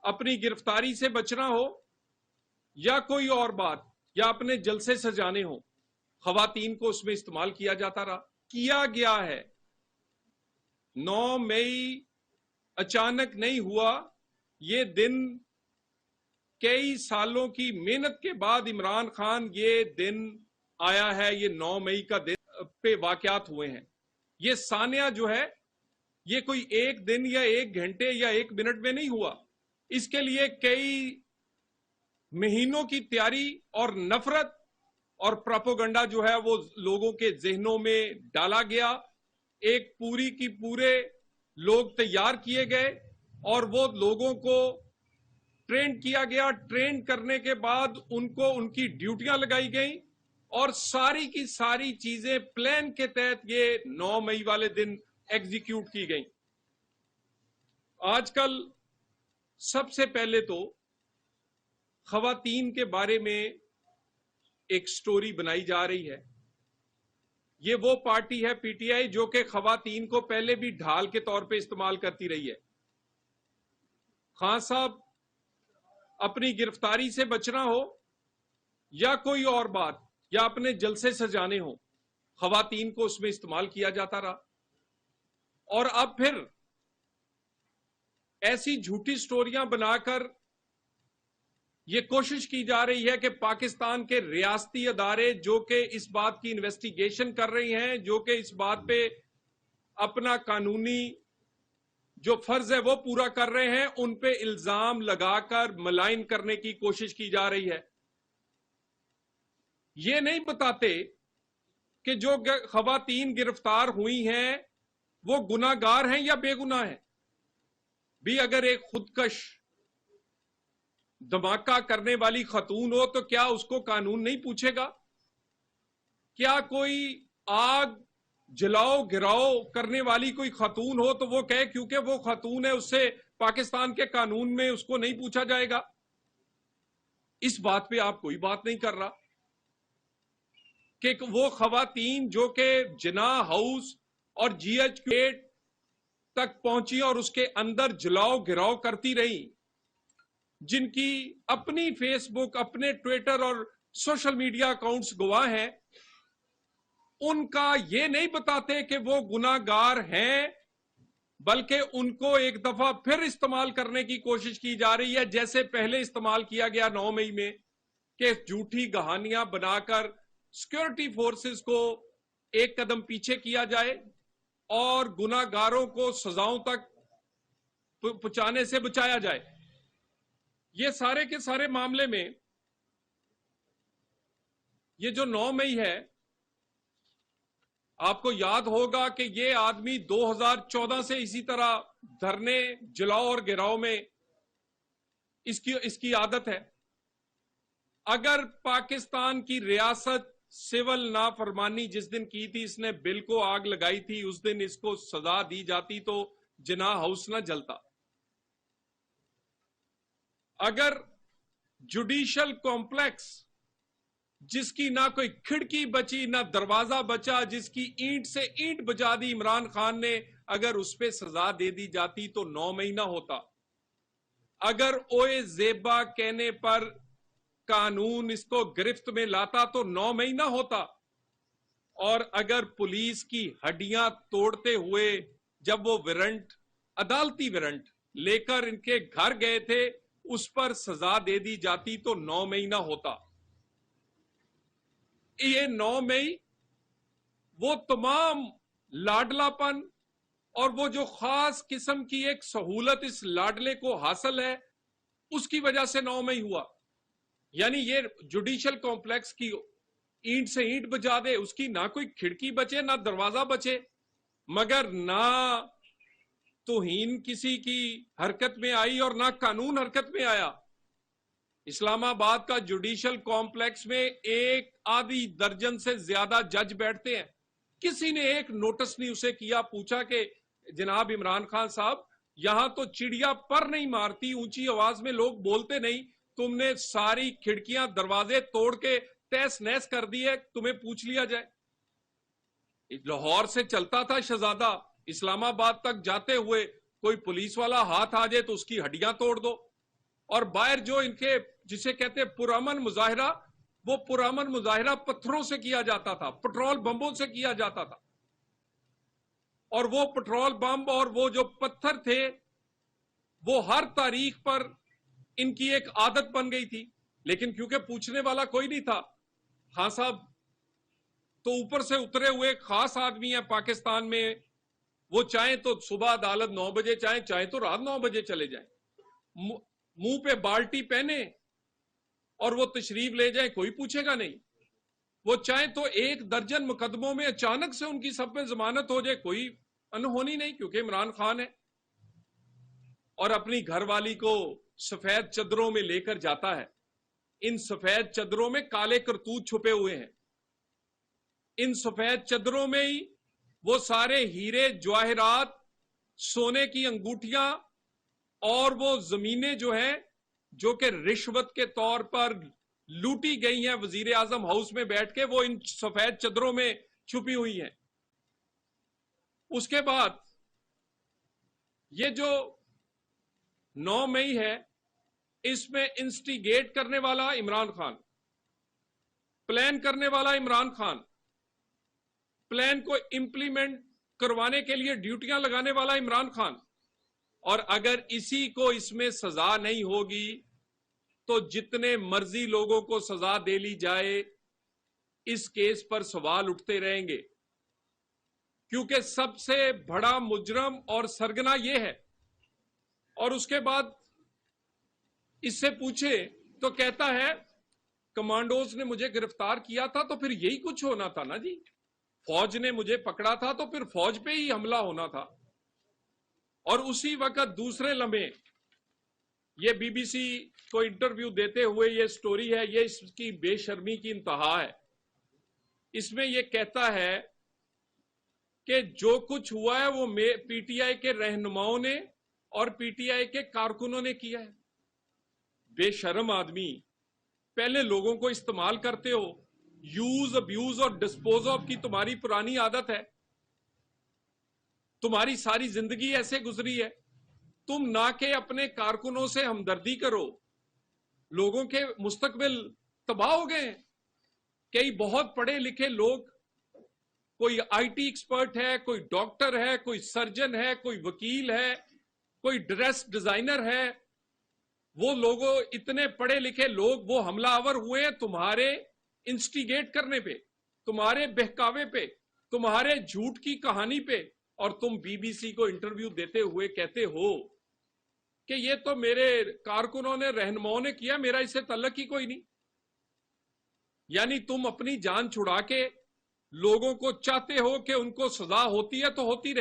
اپنی گرفتاری سے بچنا ہو یا کوئی اور بات یا اپنے جلسے سجانے ہو، خواتین کو اس میں استعمال کیا جاتا رہا، کیا گیا ہے۔ 9 مئی اچانک نہیں ہوا، یہ دن کئی سالوں کی محنت کے بعد عمران خان یہ دن آیا ہے، یہ 9 مئی کا دن پہ واقعات ہوئے ہیں۔ یہ ثانیہ جو ہے یہ کوئی ایک دن یا ایک گھنٹے یا ایک منٹ میں نہیں ہوا، اس کے لیے کئی مہینوں کی تیاری اور نفرت اور پراپوگنڈا جو ہے وہ لوگوں کے ذہنوں میں ڈالا گیا، ایک پوری کی پورے لوگ تیار کیے گئے اور وہ لوگوں کو ٹرین کیا گیا، ٹرین کرنے کے بعد ان کو ان کی ڈیوٹیاں لگائی گئیں اور ساری کی ساری چیزیں پلان کے تحت یہ 9 مئی والے دن ایگزیکیوٹ کی گئیں۔ آج کل سب سے پہلے تو خواتین کے بارے میں ایک سٹوری بنائی جا رہی ہے۔ یہ وہ پارٹی ہے پی ٹی آئی جو کہ خواتین کو پہلے بھی ڈھال کے طور پہ استعمال کرتی رہی ہے۔ خان صاحب اپنی گرفتاری سے بچنا ہو یا کوئی اور بات یا اپنے جلسے سجانے ہو، خواتین کو اس میں استعمال کیا جاتا رہا، اور اب پھر ایسی جھوٹی سٹوریاں بنا کر یہ کوشش کی جا رہی ہے کہ پاکستان کے ریاستی ادارے جو کہ اس بات کی انویسٹیگیشن کر رہی ہیں، جو کہ اس بات پہ اپنا قانونی جو فرض ہے وہ پورا کر رہے ہیں، ان پہ الزام لگا کر ملائن کرنے کی کوشش کی جا رہی ہے۔ یہ نہیں بتاتے کہ جو خواتین گرفتار ہوئی ہیں وہ گناہگار ہیں یا بے گناہ ہیں۔ بھی اگر ایک خودکش دھماکہ کرنے والی خاتون ہو تو کیا اس کو قانون نہیں پوچھے گا؟ کیا کوئی آگ جلاؤ گراؤ کرنے والی کوئی خاتون ہو تو وہ کہے کیونکہ وہ خاتون ہے اس سے پاکستان کے قانون میں اس کو نہیں پوچھا جائے گا؟ اس بات پہ آپ کوئی بات نہیں کر رہا کہ وہ خواتین جو کہ جناح ہاؤس اور جی ایچ کیو تک پہنچی اور اس کے اندر جلاؤ گراؤ کرتی رہی، جن کی اپنی فیس بک، اپنے ٹویٹر اور سوشل میڈیا اکاؤنٹس گواہ ہیں، ان کا یہ نہیں بتاتے کہ وہ گناہگار ہیں، بلکہ ان کو ایک دفعہ پھر استعمال کرنے کی کوشش کی جا رہی ہے، جیسے پہلے استعمال کیا گیا 9 مئی میں، کہ جھوٹی کہانیاں بنا کر سیکورٹی فورسز کو ایک قدم پیچھے کیا جائے اور گناہگاروں کو سزاؤں تک پہنچانے سے بچایا جائے۔ یہ سارے کے سارے معاملے میں یہ جو 9 مئی ہے، آپ کو یاد ہوگا کہ یہ آدمی 2014 سے اسی طرح دھرنے جلاؤ اور گراؤ میں اس کی عادت ہے۔ اگر پاکستان کی ریاست سول نافرمانی جس دن کی تھی، اس نے بل کو آگ لگائی تھی، اس دن اس کو سزا دی جاتی تو جناح ہاؤس نہ جلتا۔ اگر جوڈیشل کمپلیکس جس کی نہ کوئی کھڑکی بچی نہ دروازہ بچا، جس کی اینٹ سے اینٹ بجا دی عمران خان نے، اگر اس پہ سزا دے دی جاتی تو 9 مئی نہ ہوتا۔ اگر اوے زیبا کہنے پر قانون اس کو گرفت میں لاتا تو 9 مئی نہ ہوتا۔ اور اگر پولیس کی ہڈیاں توڑتے ہوئے جب وہ وارنٹ، عدالتی وارنٹ لے کر ان کے گھر گئے تھے، اس پر سزا دے دی جاتی تو 9 مئی نہ ہوتا۔ یہ 9 مئی وہ تمام لاڈلا پن اور وہ جو خاص قسم کی ایک سہولت اس لاڈلے کو حاصل ہے، اس کی وجہ سے 9 مئی ہوا۔ یعنی یہ جوڈیشل کمپلیکس کی اینٹ سے اینٹ بجا دے، اس کی نہ کوئی کھڑکی بچے نہ دروازہ بچے، مگر نہ توہین کسی کی حرکت میں آئی اور نہ قانون حرکت میں آیا۔ اسلام آباد کا جوڈیشل کمپلیکس میں 1.5 درجن سے زیادہ جج بیٹھتے ہیں، کسی نے ایک نوٹس نہیں اسے کیا، پوچھا کہ جناب عمران خان صاحب یہاں تو چڑیا پر نہیں مارتی، اونچی آواز میں لوگ بولتے نہیں، تم نے ساری کھڑکیاں دروازے توڑ کے تیس نیس کر دی ہے، تمہیں پوچھ لیا جائے۔ لاہور سے چلتا تھا شہزادہ، اسلام آباد تک جاتے ہوئے کوئی پولیس والا ہاتھ آ جائے تو اس کی ہڈیاں توڑ دو۔ اور باہر جو ان کے جسے کہتے ہیں پرامن مظاہرہ، وہ پرامن مظاہرہ پتھروں سے کیا جاتا تھا، پٹرول بمبوں سے کیا جاتا تھا، اور وہ پٹرول بم اور وہ جو پتھر تھے وہ ہر تاریخ پر ان کی ایک عادت بن گئی تھی. لیکن کیونکہ پوچھنے والا کوئی نہیں تھا، خان صاحب تو اوپر سے اترے ہوئے خاص آدمی ہیں پاکستان میں، وہ چاہیں تو صبح عدالت 9 بجے چاہیں تو رات 9 بجے چلے جائیں، منہ پہ بالٹی پہنے اور وہ تشریف لے جائیں، کوئی پوچھے گا نہیں. وہ چاہیں تو 1 درجن مقدموں میں اچانک سے ان کی سب میں ضمانت ہو جائے، کوئی انہونی نہیں، کیونکہ عمران خان ہے اور اپنی گھر والی کو سفید چادروں میں لے کر جاتا ہے. ان سفید چادروں میں کالے کرتوت چھپے ہوئے ہیں، ان سفید چادروں میں ہی وہ سارے ہیرے جواہرات، سونے کی انگوٹھیاں اور وہ زمینیں جو ہیں جو کہ رشوت کے طور پر لوٹی گئی ہیں وزیر اعظم ہاؤس میں بیٹھ کے، وہ ان سفید چادروں میں چھپی ہوئی ہیں. اس کے بعد یہ جو 9 مئی ہے، اس میں انسٹیگیٹ کرنے والا عمران خان، پلان کرنے والا عمران خان، پلان کو امپلیمنٹ کروانے کے لیے ڈیوٹیاں لگانے والا عمران خان. اور اگر اسی کو اس میں سزا نہیں ہوگی تو جتنے مرضی لوگوں کو سزا دے لی جائے، اس کیس پر سوال اٹھتے رہیں گے، کیونکہ سب سے بڑا مجرم اور سرگنا یہ ہے. اور اس کے بعد اس سے پوچھے تو کہتا ہے کمانڈوز نے مجھے گرفتار کیا تھا تو پھر یہی کچھ ہونا تھا نا جی، فوج نے مجھے پکڑا تھا تو پھر فوج پہ ہی حملہ ہونا تھا. اور اسی وقت دوسرے لمحے یہ بی بی سی کو انٹرویو دیتے ہوئے یہ سٹوری ہے، یہ اس کی بے شرمی کی انتہا ہے. اس میں یہ کہتا ہے کہ جو کچھ ہوا ہے وہ پی ٹی آئی کے رہنماؤں نے اور پی ٹی آئی کے کارکنوں نے کیا ہے. بے شرم آدمی، پہلے لوگوں کو استعمال کرتے ہو، یوز ابیوز اور ڈسپوز آف کی تمہاری پرانی عادت ہے، تمہاری ساری زندگی ایسے گزری ہے. تم نہ کہ اپنے کارکنوں سے ہمدردی کرو، لوگوں کے مستقبل تباہ ہو گئے. کئی بہت پڑھے لکھے لوگ، کوئی آئی ٹی ایکسپرٹ ہے، کوئی ڈاکٹر ہے، کوئی سرجن ہے، کوئی وکیل ہے، کوئی ڈریس ڈیزائنر ہے، وہ لوگوں اتنے پڑھے لکھے لوگ وہ حملہ آور ہوئے ہیں تمہارے انسٹیگیٹ کرنے پہ، تمہارے بہکاوے پہ، تمہارے جھوٹ کی کہانی پہ. اور تم بی بی سی کو انٹرویو دیتے ہوئے کہتے ہو کہ یہ تو میرے کارکنوں نے، رہنماؤں نے کیا، میرا اس سے تعلق ہی کوئی نہیں. یعنی تم اپنی جان چھڑا کے لوگوں کو چاہتے ہو کہ ان کو سزا ہوتی ہے تو ہوتی رہے.